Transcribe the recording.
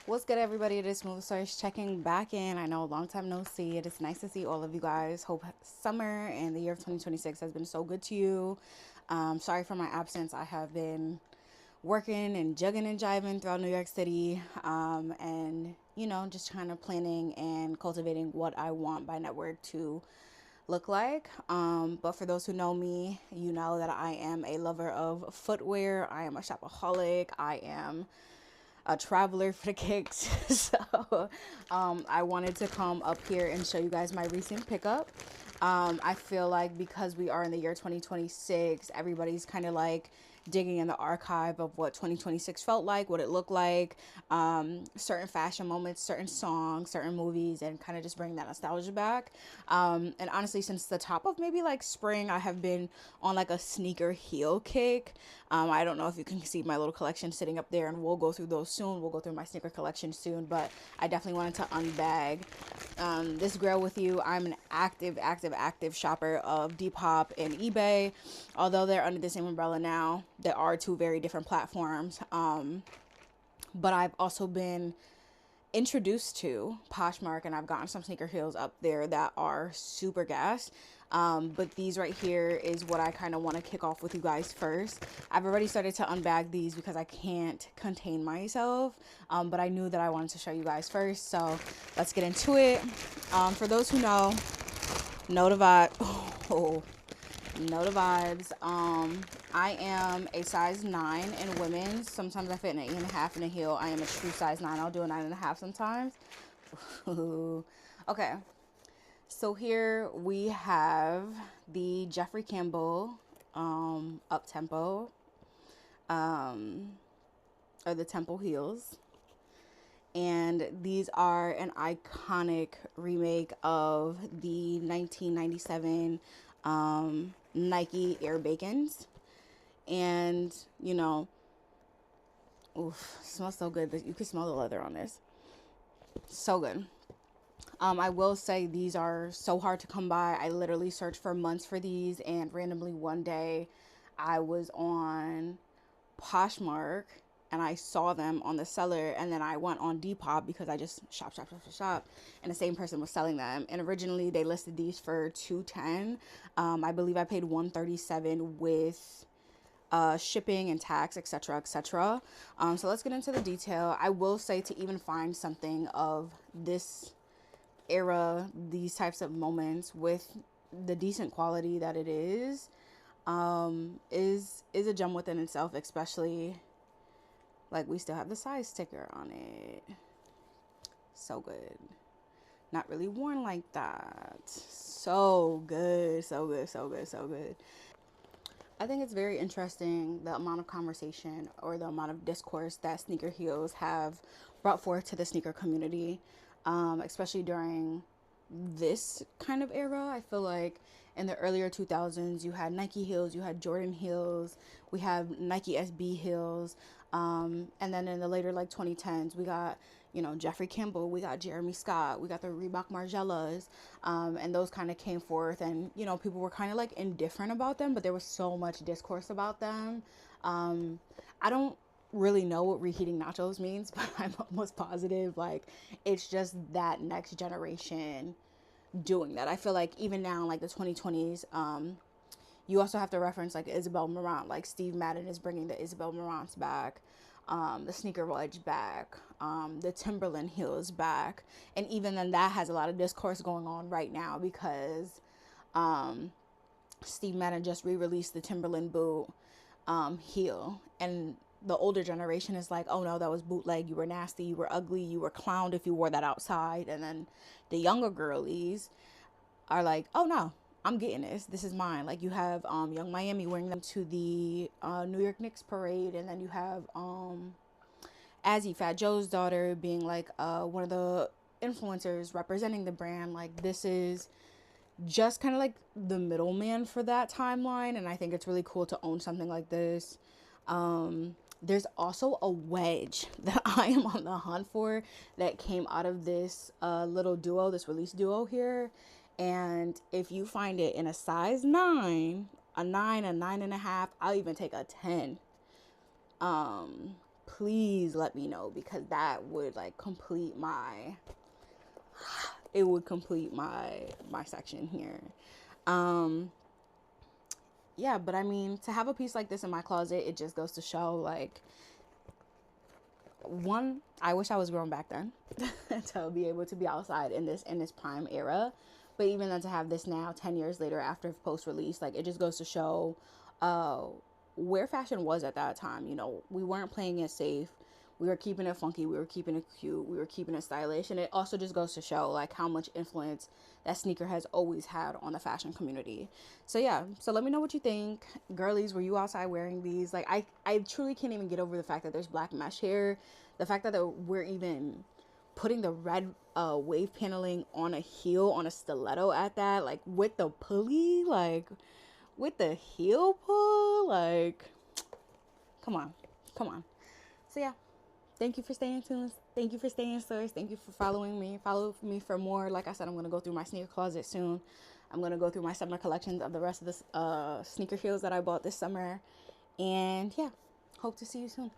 What's good, everybody? It is Smooth Search checking back in. I know a long time no see. It is nice to see all of you guys. Hope summer and the year of 2026 has been so good to you. Sorry for my absence. I have been working and jugging and jiving throughout New York City, and just kind of planning and cultivating what I want by network to look like. But for those who know me, you know that I am a lover of footwear. I am a shopaholic. I am a traveler for the kicks. So I wanted to come up here and show you guys my recent pickup. I feel like because we are in the year 2026, everybody's kind of like digging in the archive of what 2026 felt like, what it looked like, certain fashion moments, certain songs, certain movies, and kind of just bring that nostalgia back. And honestly, since the top of maybe like spring, I have been on like a sneaker heel kick. I don't know if you can see my little collection sitting up there, and we'll go through those soon. We'll go through my sneaker collection soon, but I definitely wanted to unbag this grill with you. I'm an active shopper of Depop and eBay. Although they're under the same umbrella now, there are two very different platforms. But I've also been introduced to Poshmark, and I've gotten some sneaker heels up there that are super gas. But these right here is what I kind of want to kick off with you guys first. I've already started to unbag these because I can't contain myself. But I knew that I wanted to show you guys first. So let's get into it. For those who know the vibe. Oh, know the vibes. I am a size 9 in women's. Sometimes I fit in an 8.5 in a heel. I am a true size 9. I'll do a 9.5 sometimes. Okay. So here we have the Jeffrey Campbell up tempo, or the Tempo Heels. And these are an iconic remake of the 1997 Nike Air Bacons. And, oof, it smells so good. You can smell the leather on this. So good. I will say these are so hard to come by. I literally searched for months for these, and randomly one day I was on Poshmark and I saw them on the seller, and then I went on Depop because I just shop, and the same person was selling them. And originally they listed these for $210. I believe I paid $137 with shipping and tax, etc., etc. So let's get into the detail. I will say, to even find something of this era, these types of moments with the decent quality that it is a gem within itself, especially like we still have the size sticker on it. So good. Not really worn like that. So good, so good, so good, so good. I think it's very interesting the amount of conversation or the amount of discourse that sneaker heels have brought forth to the sneaker community, especially during this kind of era. I feel like in the earlier 2000s, you had Nike heels, you had Jordan heels, we have Nike SB heels, and then in the later like 2010s, we got Jeffrey Campbell, we got Jeremy Scott, we got the Reebok Margielas, and those kind of came forth, and people were kind of like indifferent about them, but there was so much discourse about them. I don't really know what reheating nachos means, but I'm almost positive like it's just that next generation doing that. I feel like even now, like the 2020s, you also have to reference like Isabel Marant. Like Steve Madden is bringing the Isabel Marants back, the sneaker wedge back, the Timberland heels back, and even then that has a lot of discourse going on right now because Steve Madden just re-released the Timberland boot heel, and the older generation is like, oh no, that was bootleg, you were nasty, you were ugly, you were clowned if you wore that outside. And then the younger girlies are like, oh no, I'm getting this is mine. Like you have Young Miami wearing them to the New York Knicks parade, and then you have Azzy, Fat Joe's daughter, being like one of the influencers representing the brand. Like this is just kind of like the middleman for that timeline, and I think it's really cool to own something like this. There's also a wedge that I am on the hunt for that came out of this little duo, this release duo here. And if you find it in a size 9, a 9, a 9.5, I'll even take a 10. please let me know, because that would like complete my, it would complete my section here. Yeah, but I mean, to have a piece like this in my closet, it just goes to show, like, one, I wish I was grown back then to be able to be outside in this prime era. But even then, to have this now 10 years later after post release, like, it just goes to show where fashion was at that time. You know, we weren't playing it safe. We were keeping it funky. We were keeping it cute. We were keeping it stylish. And it also just goes to show, like, how much influence that sneaker has always had on the fashion community. So, yeah. So, let me know what you think. Girlies, were you outside wearing these? Like, I truly can't even get over the fact that there's black mesh here. The fact that we're even putting the red wave paneling on a heel, on a stiletto at that. Like, with the pulley. Like, with the heel pull. Like, come on. Come on. So, yeah. Thank you for staying tuned. Thank you for staying source. Thank you for following me. Follow me for more. Like I said, I'm going to go through my sneaker closet soon. I'm going to go through my summer collections of the rest of the sneaker heels that I bought this summer. And yeah, hope to see you soon.